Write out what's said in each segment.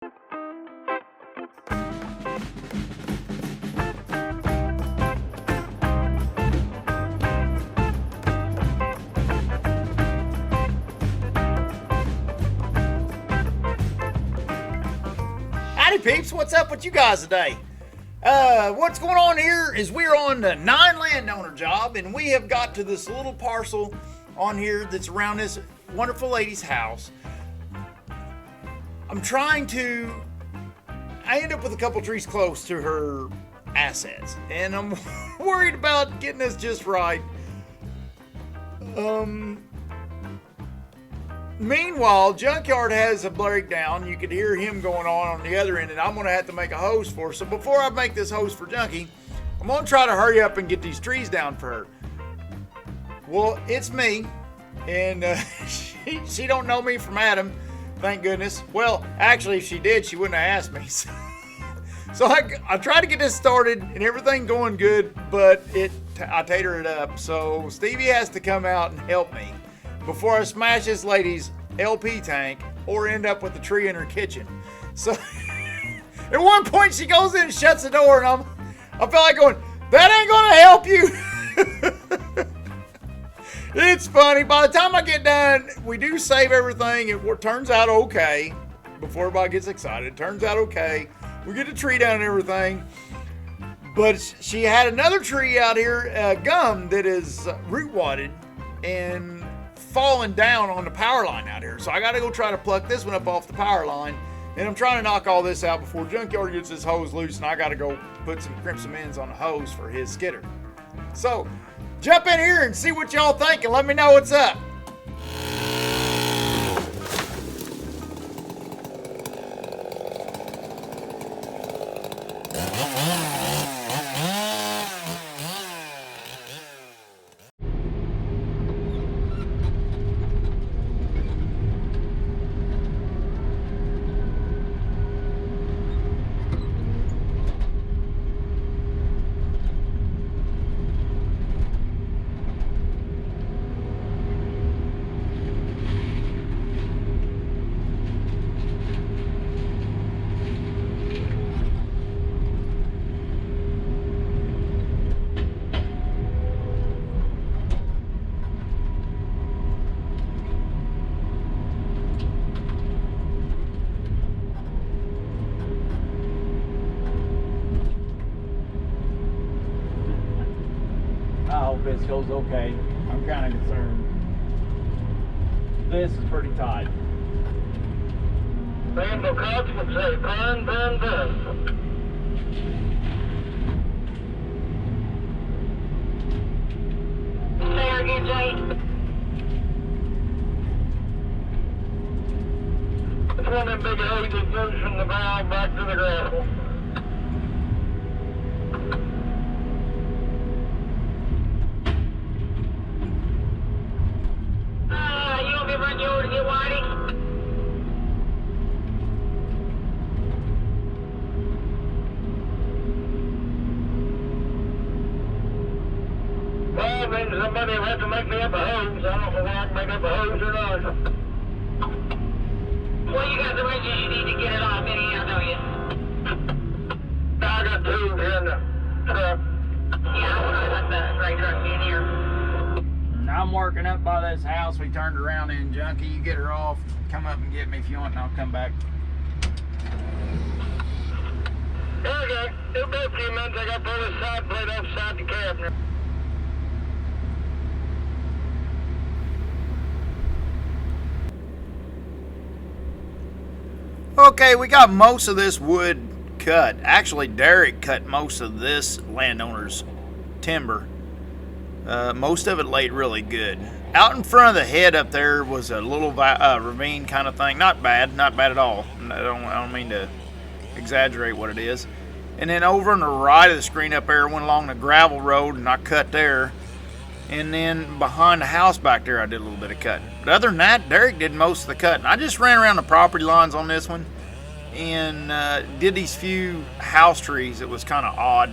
Howdy peeps, what's up with you guys today? What's going on here is we're on the 9 landowner job, and we have got to this little parcel on here that's around this wonderful lady's house. I end up with a couple trees close to her assets, and I'm worried about getting this just right. Meanwhile, Junkyard has a breakdown. You could hear him going on the other end, and I'm going to have to make a hose for her. So before I make this hose for Junkie, I'm going to try to hurry up and get these trees down for her. Well, it's me, and she don't know me from Adam, thank goodness. Well, actually, if she did, she wouldn't have asked me. So I tried to get this started, and everything going good, but I tater it up. So Stevie has to come out and help me before I smash this lady's LP tank or end up with a tree in her kitchen. So at one point she goes in and shuts the door, and I felt like going, that ain't gonna help you. It's funny. By the time I get done, we do save everything. It turns out okay. Before everybody gets excited, it turns out okay. We get the tree down and everything. But she had another tree out here, gum, that is root wadded and falling down on the power line out here. So I got to go try to pluck this one up off the power line. And I'm trying to knock all this out before Junkyard gets his hose loose, and I got to go put some crimson ends on the hose for his skidder. So jump in here and see what y'all think and let me know what's up. I hope this goes okay. I'm kind of concerned. This is pretty tight. Rainbow Cops would say, burn, burn, burn. Say her again, Jay. It's one of them big hoes that goes from the bow back to the gravel. You want me to run you over to get Whitey? Well, then somebody will have to make me up a hose. I don't know whether I can make up a hose or not. Well, you got the wrenches you need to get it off anyhow, don't you? I got two here in the truck. Yeah, I want to let the gray truck in here. I'm working up by this house we turned around in. Junkie, you get her off. Come up and get me if you want, and I'll come back. Okay, it'll be a few minutes. I got to pull this side plate upside the cabinet. Okay, we got most of this wood cut. Actually, Derek cut most of this landowner's timber. Most of it laid really good. Out in front of the head up there was a little ravine kind of thing. Not bad at all. I don't mean to exaggerate what it is. And then over on the right of the screen up there, went along the gravel road, and I cut there. And then behind the house back there, I did a little bit of cutting. But other than that, Derek did most of the cutting. I just ran around the property lines on this one and did these few house trees. It was kind of odd.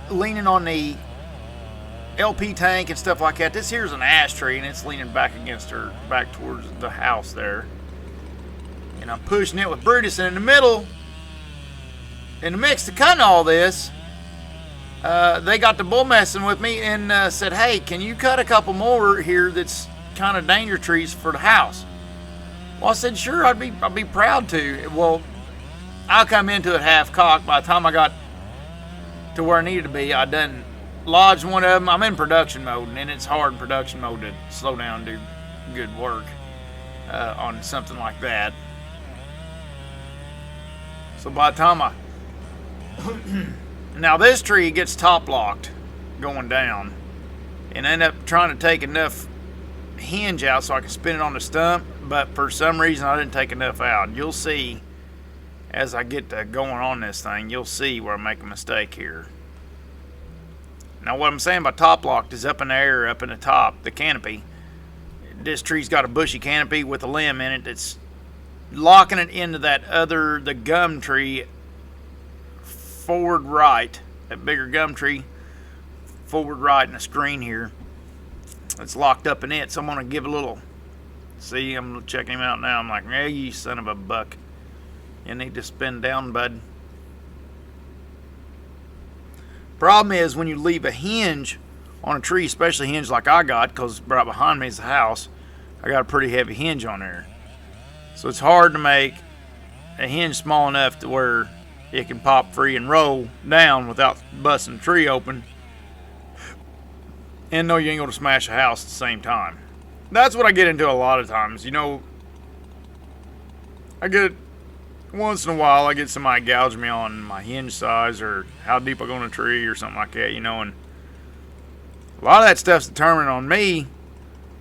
Leaning on the LP tank and stuff like that. This here's an ash tree, and it's leaning back against her, back towards the house there. And I'm pushing it with Brutus, and in the middle, in the mix to cutting all this, they got the bull messing with me and said, hey, can you cut a couple more here that's kind of danger trees for the house? Well, I said, sure, I'd be proud to. Well, I come into it half cocked. By the time I got to where I needed to be, I done lodged one of them. I'm in production mode, and it's hard in production mode to slow down and do good work on something like that. So by the time I... Now this tree gets top locked going down, and I end up trying to take enough hinge out so I can spin it on the stump, but for some reason I didn't take enough out. You'll see as I get to going on this thing, you'll see where I make a mistake here. Now what I'm saying by top locked is up in the air, up in the top, the canopy. This tree's got a bushy canopy with a limb in it that's locking it into that the gum tree forward right, that bigger gum tree forward right in the screen here. It's locked up in it, so I'm gonna give a little. See, I'm checking him out now. I'm like, hey, you son of a buck. You need to spin down, bud. Problem is, when you leave a hinge on a tree, especially a hinge like I got, because right behind me is the house, I got a pretty heavy hinge on there. So it's hard to make a hinge small enough to where it can pop free and roll down without busting the tree open. And no, you ain't gonna smash a house at the same time. That's what I get into a lot of times. You know, I get, once in a while, I get somebody gouge me on my hinge size or how deep I go in a tree or something like that, you know, and a lot of that stuff's determined on me.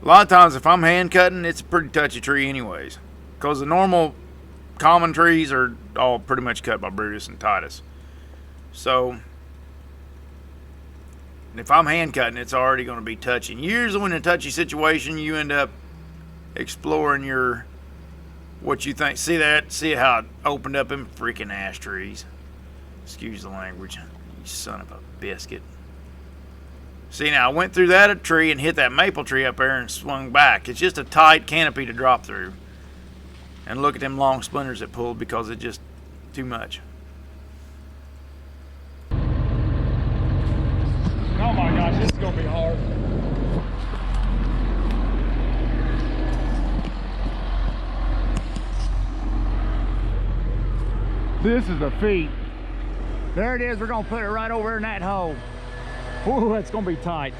A lot of times if I'm hand cutting, it's a pretty touchy tree anyways. Because the normal common trees are all pretty much cut by Brutus and Titus. So if I'm hand cutting, it's already going to be touchy. Usually when in a touchy situation, you end up exploring your, what you think. See that? See how it opened up in freaking ash trees. Excuse the language. You son of a biscuit. See, now I went through that tree and hit that maple tree up there and swung back. It's just a tight canopy to drop through. And look at them long splinters it pulled because it's just too much. Oh my gosh, this is gonna be hard. This is a feat. There it is, we're gonna put it right over in that hole. Ooh, that's gonna be tight.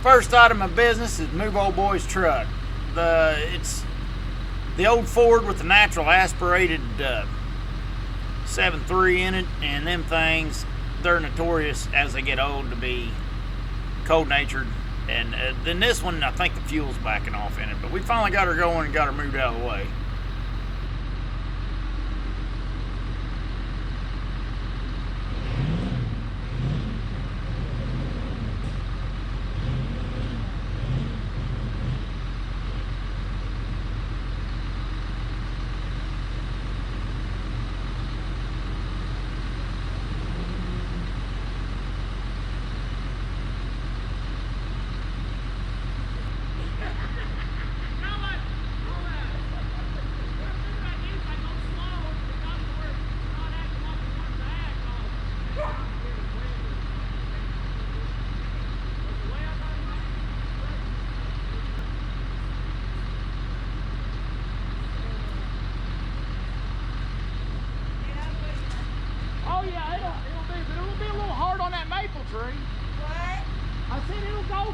First item of business is move old boy's truck. It's the old Ford with the natural aspirated 7.3 in it, and them things, they're notorious as they get old to be cold-natured. And then this one, I think the fuel's backing off in it, but we finally got her going and got her moved out of the way.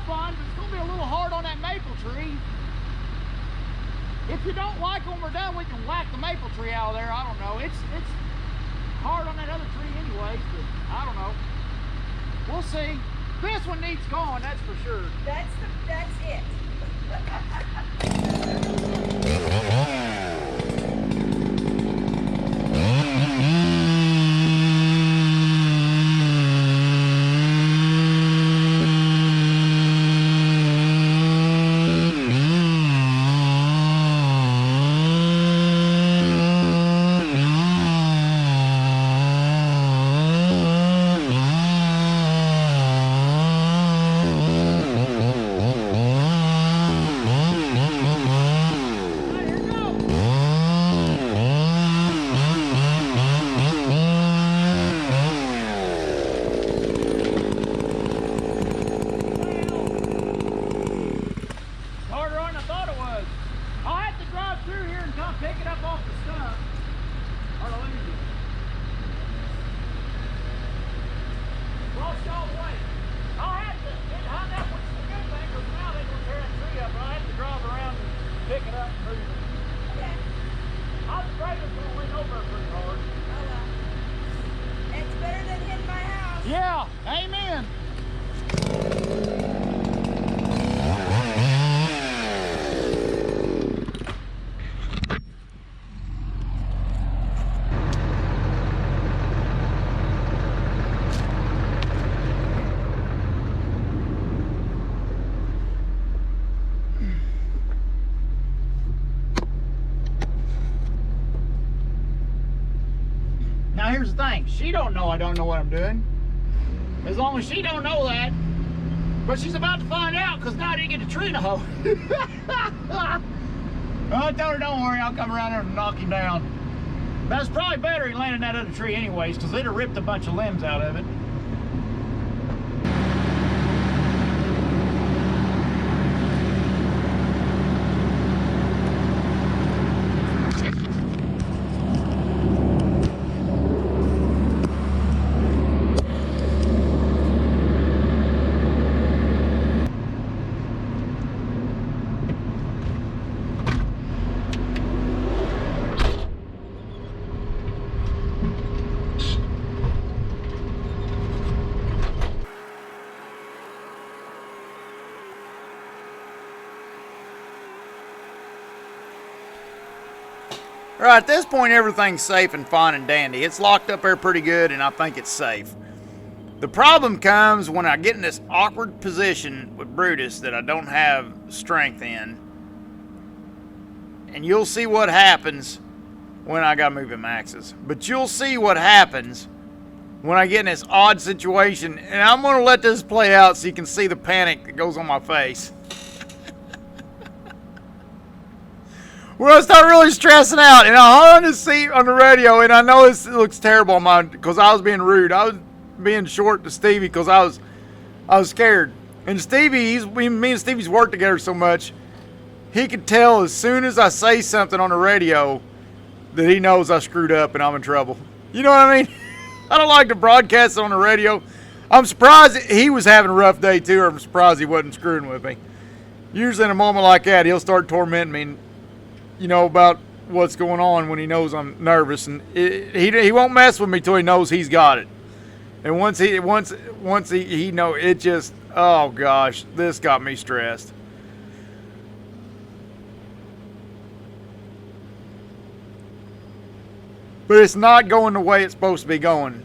fun, but it's gonna be a little hard on that maple tree. If you don't like when we're done, we can whack the maple tree out of there. I don't know. It's hard on that other tree anyways, but I don't know. We'll see. This one needs gone, that's for sure. That's it. Pick it up off the stump. Or let me do it. Lost all the way. I'll have to get hung up with some good thing because now they're going to tear that tree up. I'll have to drive around and pick it up and move it. Okay. I'm afraid it's going to lean over pretty hard. Oh well. It's better than hitting my house. Yeah, amen. Now here's the thing, she don't know I don't know what I'm doing. As long as she don't know that. But she's about to find out because now I didn't get the tree in the hole. I told her, don't worry, I'll come around there and knock him down. That's probably better he landed that other tree anyways because it'd have ripped a bunch of limbs out of it. All right, at this point, everything's safe and fine and dandy. It's locked up there pretty good, and I think it's safe. The problem comes when I get in this awkward position with Brutus that I don't have strength in. And you'll see what happens when I got moving maxes. But you'll see what happens when I get in this odd situation. And I'm going to let this play out so you can see the panic that goes on my face. When I start really stressing out, and I hung on the seat on the radio, and I know it looks terrible on mine because I was being rude. I was being short to Stevie because I was scared. And Stevie, me and Stevie's worked together so much, he could tell as soon as I say something on the radio that he knows I screwed up and I'm in trouble. You know what I mean? I don't like to broadcast it on the radio. I'm surprised he was having a rough day too, or I'm surprised he wasn't screwing with me. Usually in a moment like that, he'll start tormenting me, you know, about what's going on when he knows I'm nervous, and he won't mess with me till he knows he's got it. And once he know it, just, oh gosh, this got me stressed. But it's not going the way it's supposed to be going,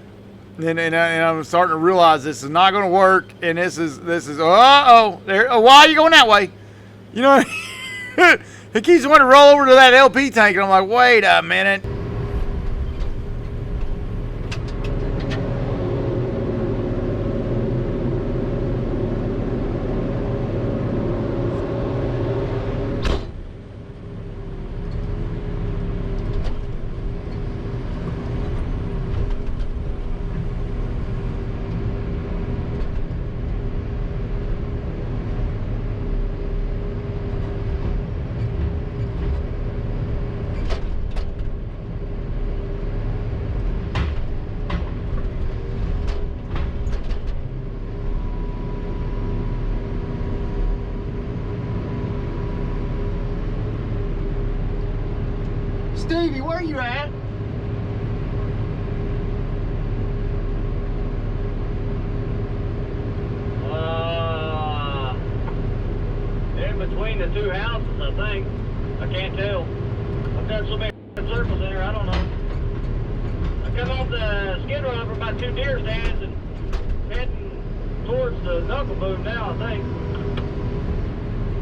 and I'm starting to realize this is not going to work, and this is why are you going that way? You know. He keeps wanting to roll over to that LP tank, and I'm like, wait a minute. Stevie, where you at? In between the two houses, I think. I can't tell. I've done so many circles in here, I don't know. I come off the skid row for about 2 deer stands and heading towards the knuckle boom now, I think.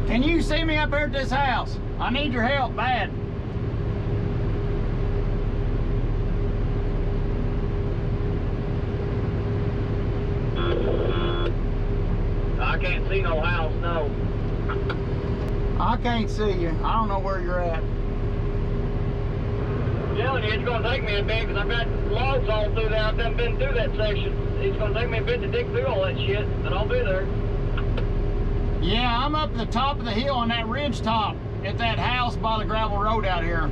Can you see me up here at this house? I need your help bad. I can't see no house, no. I can't see you. I don't know where you're at. I'm telling you, it's going to take me a bit because I've got logs all through there. I've done been through that section. It's going to take me a bit to dig through all that shit, but I'll be there. Yeah, I'm up at the top of the hill on that ridge top at that house by the gravel road out here.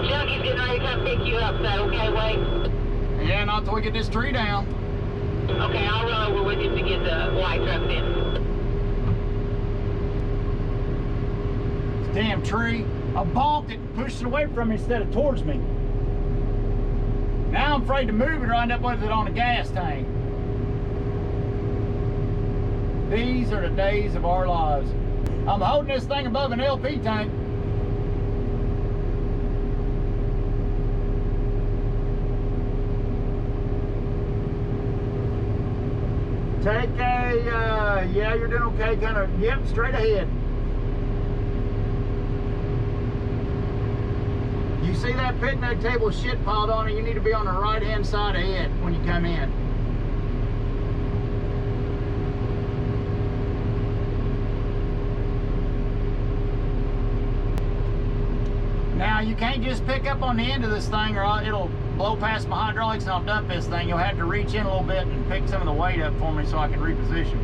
Junky's getting ready to come pick you up. Is that okay, Wade? Yeah, not till we get this tree down. Okay, I'll run over with you to get the white truck in. This damn tree. I bonked it and pushed it away from me instead of towards me. Now I'm afraid to move it or I end up with it on a gas tank. These are the days of our lives. I'm holding this thing above an LP tank. Take a, yeah, you're doing okay, kind of, yep, straight ahead. You see that picnic table with shit piled on it, you need to be on the right-hand side ahead when you come in. Now, you can't just pick up on the end of this thing or it'll blow past my hydraulics and I'll dump this thing. You'll have to reach in a little bit and pick some of the weight up for me so I can reposition.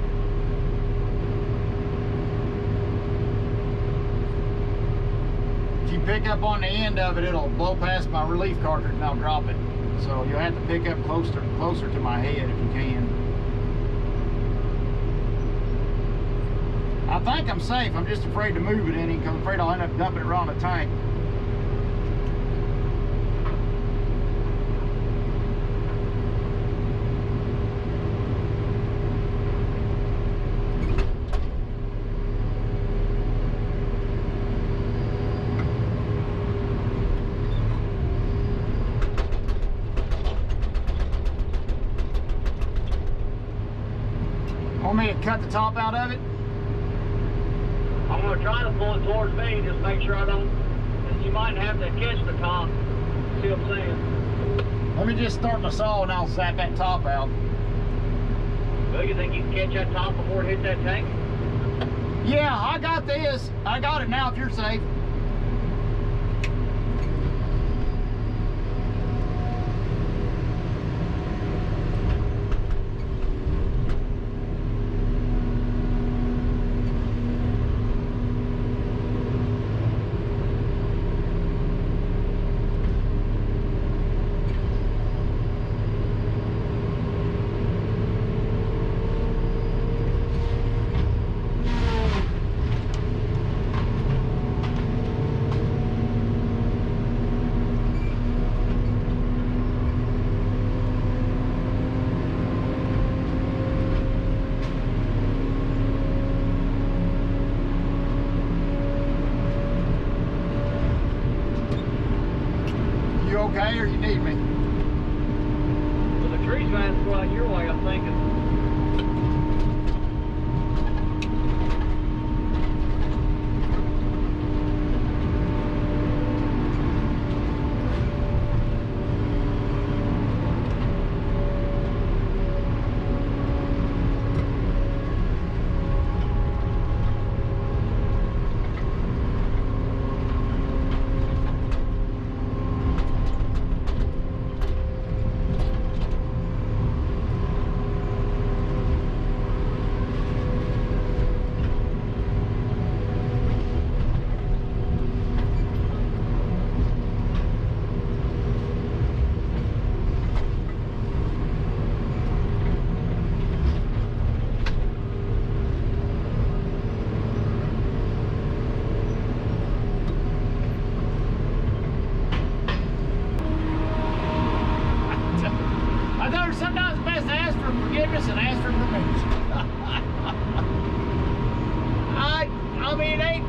If you pick up on the end of it, it'll blow past my relief cartridge and I'll drop it. So you'll have to pick up closer to my head if you can. I think I'm safe. I'm just afraid to move it any because I'm afraid I'll end up dumping it right on the tank. Want me to cut the top out of it? I'm going to try to pull it towards me, just make sure I don't, because you might have to catch the top. See what I'm saying? Let me just start my saw and I'll zap that top out. Well, you think you can catch that top before it hits that tank? Yeah, I got this. I got it now if you're safe. You okay or you need me? Well, the tree's going to have to go out your way, I'm thinking.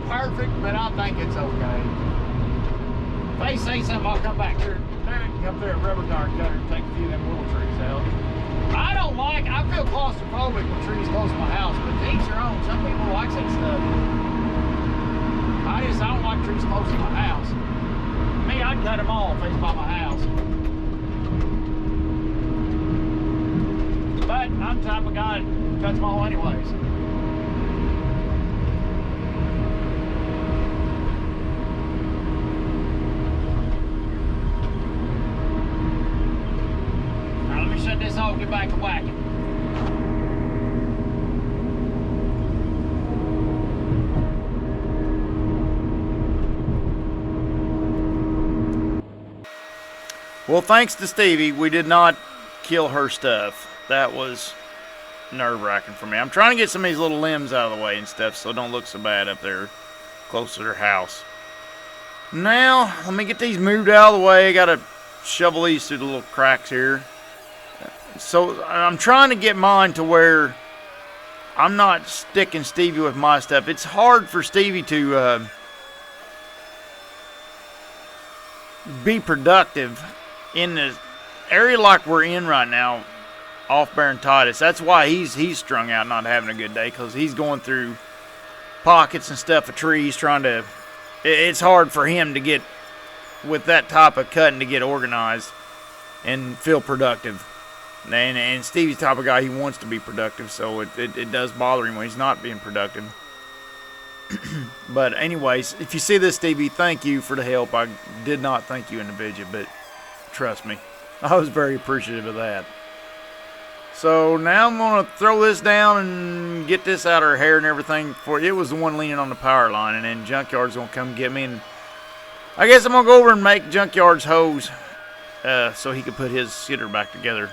perfect, but I think it's okay. If they say something, I'll come back there, up there at Rubber Guard Cutter and take a few of them little trees out. I feel claustrophobic with trees close to my house, but to each their own. Some people like that stuff. I don't like trees close to my house. Me, I'd cut them all if it's by my house. But I'm the type of guy that cuts them all anyways. Now let me shut this off, get back to whacking. Well, thanks to Stevie, we did not kill her stuff. That was nerve-wracking for me. I'm trying to get some of these little limbs out of the way and stuff so it don't look so bad up there close to their house. Now, let me get these moved out of the way. I gotta shovel these through the little cracks here. So I'm trying to get mine to where I'm not sticking Stevie with my stuff. It's hard for Stevie to be productive in the area like we're in right now, off Barontitis. That's why he's strung out, not having a good day, because he's going through pockets and stuff of trees trying to. It's hard for him to get with that type of cutting to get organized and feel productive. And Stevie's the type of guy, he wants to be productive, so it does bother him when he's not being productive. But anyways, if you see this, Stevie, thank you for the help. I did not thank you individually, but trust me, I was very appreciative of that. So now I'm going to throw this down and get this out of her hair and everything. For it was the one leaning on the power line, and then Junkyard's going to come get me. And I guess I'm going to go over and make Junkyard's hose so he can put his skidder back together.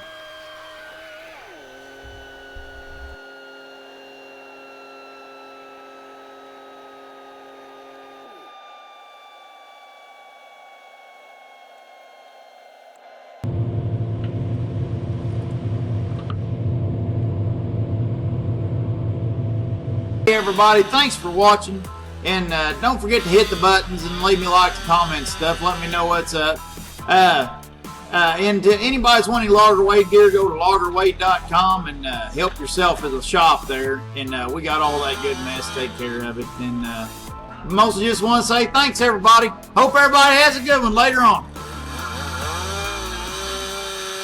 Hey everybody, thanks for watching, and don't forget to hit the buttons and leave me likes, comments, stuff. Let me know what's up. And to anybody's wanting logger weight gear, go to loggerweight.com and help yourself at the shop there. And we got all that good mess. Take care of it. And mostly just want to say thanks everybody. Hope everybody has a good one later on.